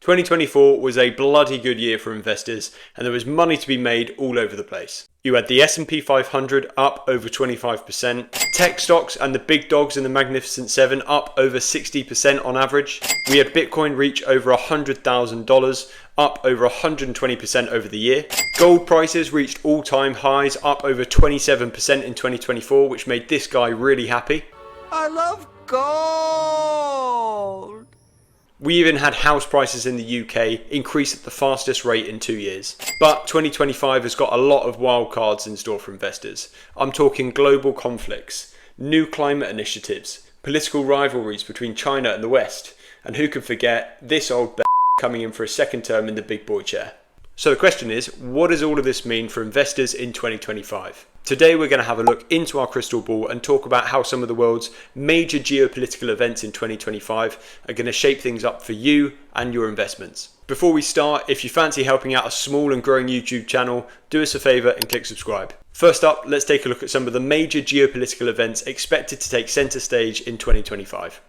2024 was a bloody good year for investors, and there was money to be made all over the place. You had the S&P 500 up over 25%, tech stocks and the big dogs in the Magnificent Seven up over 60% on average. We had Bitcoin reach over $100,000, up over 120% over the year. Gold prices reached all-time highs, up over 27% in 2024, which made this guy really happy. I love gold! We even had house prices in the UK increase at the fastest rate in 2 years. But 2025 has got a lot of wild cards in store for investors. I'm talking global conflicts, new climate initiatives, political rivalries between China and the West, and who can forget this old coming in for a second term in the big boy chair. So the question is, what does all of this mean for investors in 2025? Today we're going to have a look into our crystal ball and talk about how some of the world's major geopolitical events in 2025 are going to shape things up for you and your investments. Before we start, if you fancy helping out a small and growing YouTube channel, do us a favour and click subscribe. First up, let's take a look at some of the major geopolitical events expected to take centre stage in 2025.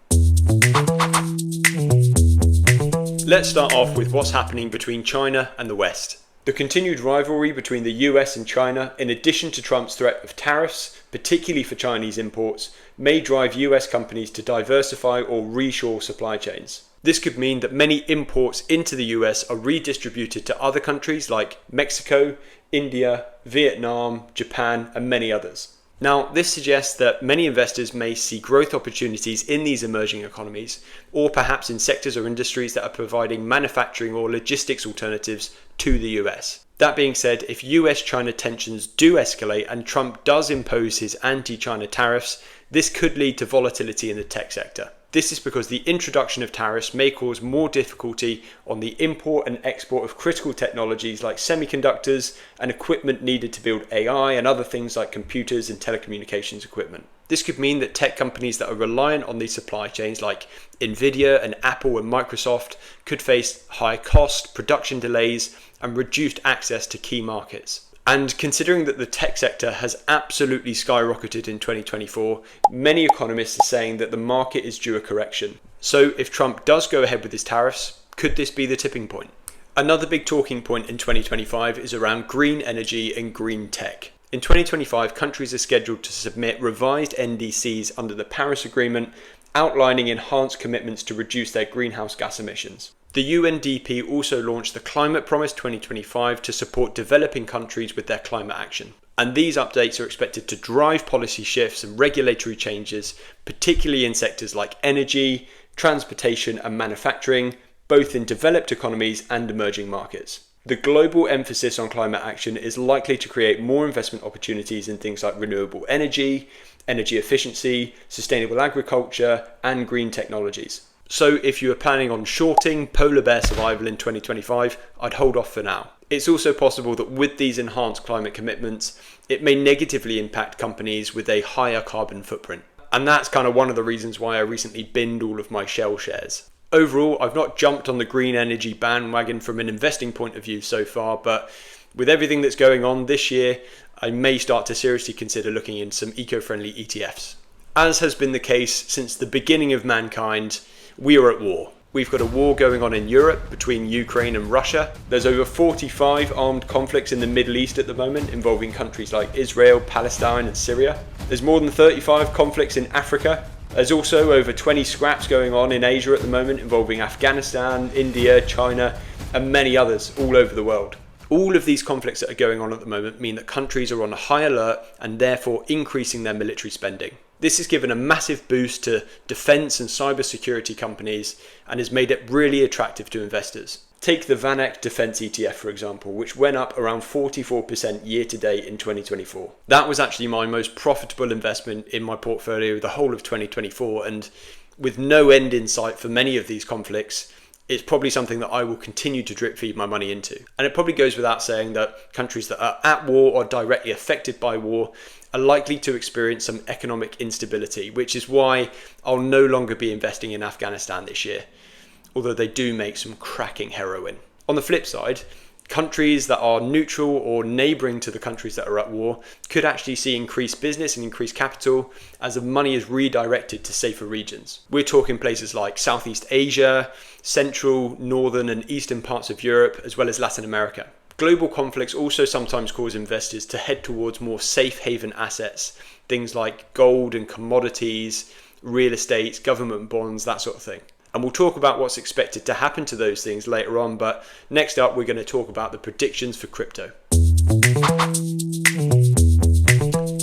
Let's start off with what's happening between China and the West. The continued rivalry between the US and China, in addition to Trump's threat of tariffs, particularly for Chinese imports, may drive US companies to diversify or reshore supply chains. This could mean that many imports into the US are redistributed to other countries like Mexico, India, Vietnam, Japan, and many others. Now, this suggests that many investors may see growth opportunities in these emerging economies, or perhaps in sectors or industries that are providing manufacturing or logistics alternatives to the US. That being said, if US-China tensions do escalate and Trump does impose his anti-China tariffs, this could lead to volatility in the tech sector. This is because the introduction of tariffs may cause more difficulty on the import and export of critical technologies like semiconductors and equipment needed to build AI and other things like computers and telecommunications equipment. This could mean that tech companies that are reliant on these supply chains like Nvidia and Apple and Microsoft could face high cost, production delays, and reduced access to key markets. And considering that the tech sector has absolutely skyrocketed in 2024, many economists are saying that the market is due a correction. So if Trump does go ahead with his tariffs, could this be the tipping point? Another big talking point in 2025 is around green energy and green tech. In 2025, countries are scheduled to submit revised NDCs under the Paris Agreement, outlining enhanced commitments to reduce their greenhouse gas emissions. The UNDP also launched the Climate Promise 2025 to support developing countries with their climate action. And these updates are expected to drive policy shifts and regulatory changes, particularly in sectors like energy, transportation and manufacturing, both in developed economies and emerging markets. The global emphasis on climate action is likely to create more investment opportunities in things like renewable energy, energy efficiency, sustainable agriculture, and green technologies. So if you are planning on shorting polar bear survival in 2025, I'd hold off for now. It's also possible that with these enhanced climate commitments, it may negatively impact companies with a higher carbon footprint. And that's kind of one of the reasons why I recently binned all of my Shell shares. Overall, I've not jumped on the green energy bandwagon from an investing point of view so far, but with everything that's going on this year, I may start to seriously consider looking into some eco-friendly ETFs. As has been the case since the beginning of mankind, we are at war. We've got a war going on in Europe between Ukraine and Russia. There's over 45 armed conflicts in the Middle East at the moment involving countries like Israel, Palestine and Syria. There's more than 35 conflicts in Africa. There's also over 20 scraps going on in Asia at the moment involving Afghanistan, India, China and many others all over the world. All of these conflicts that are going on at the moment mean that countries are on a high alert and therefore increasing their military spending. This has given a massive boost to defence and cybersecurity companies and has made it really attractive to investors. Take the VanEck Defence ETF for example, which went up around 44% year to date in 2024. That was actually my most profitable investment in my portfolio the whole of 2024, and with no end in sight for many of these conflicts, it's probably something that I will continue to drip feed my money into. And it probably goes without saying that countries that are at war or directly affected by war are likely to experience some economic instability, which is why I'll no longer be investing in Afghanistan this year, although they do make some cracking heroin. On the flip side, Countries that are neutral or neighbouring to the countries that are at war could actually see increased business and increased capital as the money is redirected to safer regions. We're talking places like Southeast Asia, central, northern and eastern parts of Europe, as well as Latin America. Global conflicts also sometimes cause investors to head towards more safe haven assets, things like gold and commodities, real estate, government bonds, that sort of thing. And we'll talk about what's expected to happen to those things later on, but next up we're going to talk about the predictions for crypto.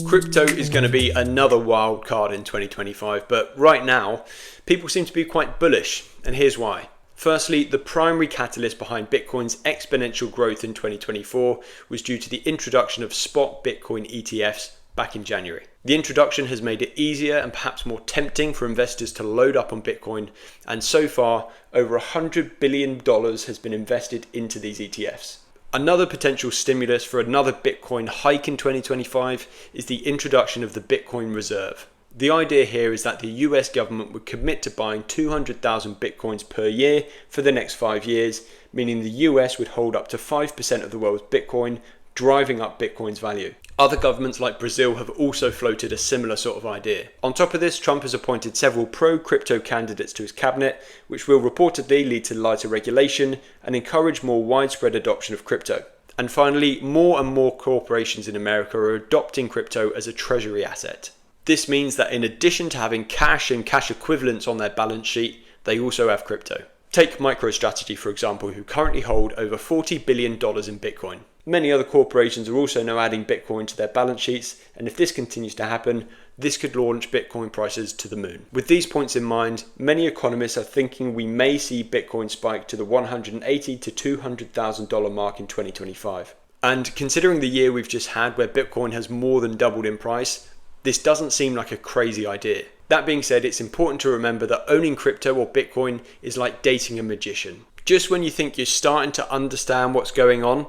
Crypto is going to be another wild card in 2025, but right now people seem to be quite bullish, and here's why. Firstly, the primary catalyst behind Bitcoin's exponential growth in 2024 was due to the introduction of spot Bitcoin ETFs back in January. The introduction has made it easier and perhaps more tempting for investors to load up on Bitcoin, and so far over $100 billion has been invested into these ETFs. Another potential stimulus for another Bitcoin hike in 2025 is the introduction of the Bitcoin Reserve. The idea here is that the US government would commit to buying 200,000 Bitcoins per year for the next 5 years, meaning the US would hold up to 5% of the world's Bitcoin, driving up Bitcoin's value. Other governments like Brazil have also floated a similar sort of idea. On top of this, Trump has appointed several pro-crypto candidates to his cabinet, which will reportedly lead to lighter regulation and encourage more widespread adoption of crypto. And finally, more and more corporations in America are adopting crypto as a treasury asset. This means that in addition to having cash and cash equivalents on their balance sheet, they also have crypto. Take MicroStrategy, for example, who currently hold over $40 billion in Bitcoin. Many other corporations are also now adding Bitcoin to their balance sheets, and if this continues to happen, this could launch Bitcoin prices to the moon. With these points in mind, many economists are thinking we may see Bitcoin spike to the $180,000 to $200,000 mark in 2025. And considering the year we've just had where Bitcoin has more than doubled in price, this doesn't seem like a crazy idea. That being said, it's important to remember that owning crypto or Bitcoin is like dating a magician. Just when you think you're starting to understand what's going on,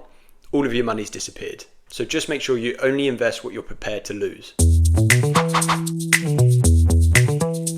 all of your money's disappeared. So just make sure you only invest what you're prepared to lose.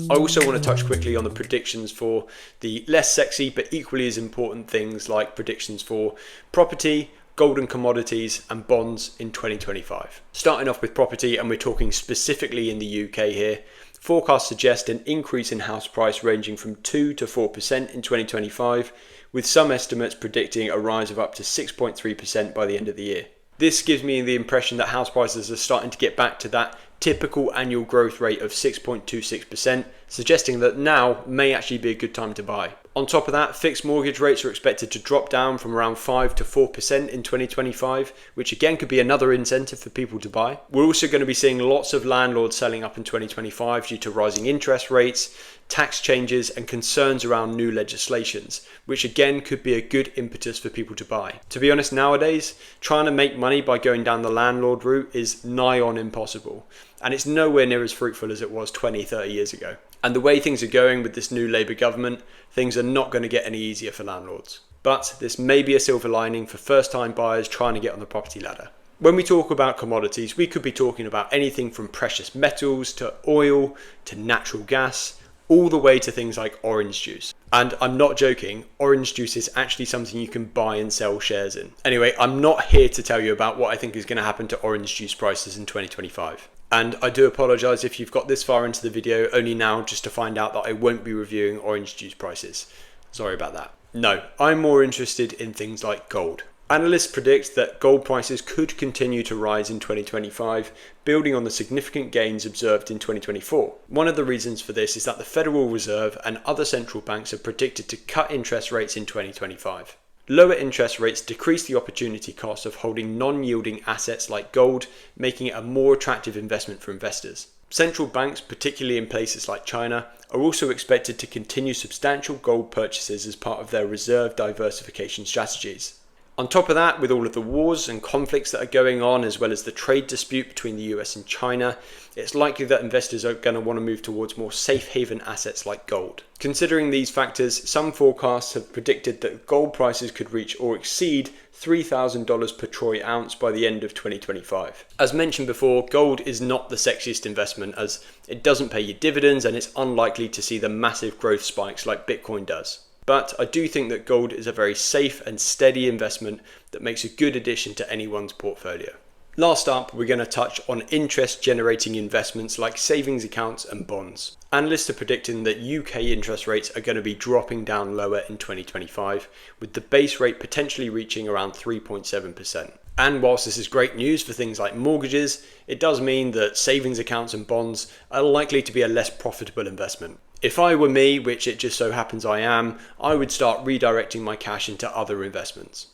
I also want to touch quickly on the predictions for the less sexy but equally as important things like predictions for property, gold and commodities and bonds in 2025. Starting off with property, and we're talking specifically in the UK here, forecasts suggest an increase in house price ranging from 2 to 4% in 2025, with some estimates predicting a rise of up to 6.3% by the end of the year. This gives me the impression that house prices are starting to get back to that typical annual growth rate of 6.26%, suggesting that now may actually be a good time to buy. On top of that, fixed mortgage rates are expected to drop down from around 5 to 4% in 2025, which again could be another incentive for people to buy. We're also going to be seeing lots of landlords selling up in 2025 due to rising interest rates, tax changes and concerns around new legislations, which again could be a good impetus for people to buy. To be honest, nowadays, trying to make money by going down the landlord route is nigh on impossible, and it's nowhere near as fruitful as it was 20, 30 years ago. And the way things are going with this new Labour government, things are not going to get any easier for landlords. But this may be a silver lining for first-time buyers trying to get on the property ladder. When we talk about commodities, we could be talking about anything from precious metals to oil to natural gas, all the way to things like orange juice. And I'm not joking, orange juice is actually something you can buy and sell shares in. Anyway, I'm not here to tell you about what I think is going to happen to orange juice prices in 2025. And I do apologise if you've got this far into the video only now just to find out that I won't be reviewing orange juice prices. Sorry about that. No, I'm more interested in things like gold. Analysts predict that gold prices could continue to rise in 2025, building on the significant gains observed in 2024. One of the reasons for this is that the Federal Reserve and other central banks are predicted to cut interest rates in 2025. Lower interest rates decrease the opportunity cost of holding non-yielding assets like gold, making it a more attractive investment for investors. Central banks, particularly in places like China, are also expected to continue substantial gold purchases as part of their reserve diversification strategies. On top of that, with all of the wars and conflicts that are going on, as well as the trade dispute between the US and China, it's likely that investors are going to want to move towards more safe haven assets like gold. Considering these factors, some forecasts have predicted that gold prices could reach or exceed $3,000 per troy ounce by the end of 2025. As mentioned before, gold is not the sexiest investment as it doesn't pay you dividends and it's unlikely to see the massive growth spikes like Bitcoin does. but I do think that gold is a very safe and steady investment that makes a good addition to anyone's portfolio. Last up, we're going to touch on interest generating investments like savings accounts and bonds. Analysts are predicting that UK interest rates are going to be dropping down lower in 2025, with the base rate potentially reaching around 3.7%. And whilst this is great news for things like mortgages, it does mean that savings accounts and bonds are likely to be a less profitable investment. If I were me, which it just so happens I am, I would start redirecting my cash into other investments.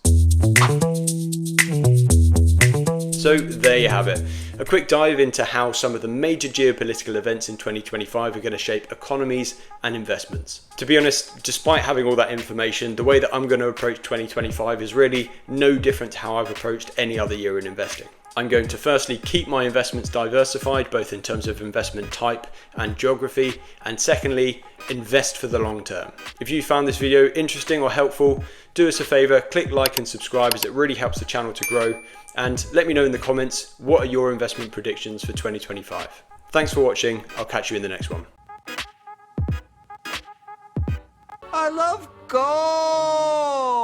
So there you have it, a quick dive into how some of the major geopolitical events in 2025 are going to shape economies and investments. To be honest, despite having all that information, the way that I'm going to approach 2025 is really no different to how I've approached any other year in investing. I'm going to firstly keep my investments diversified, both in terms of investment type and geography, and secondly, invest for the long term. If you found this video interesting or helpful, do us a favor, click like and subscribe as it really helps the channel to grow, and let me know in the comments what are your investment predictions for 2025. Thanks for watching, I'll catch you in the next one. I love gold!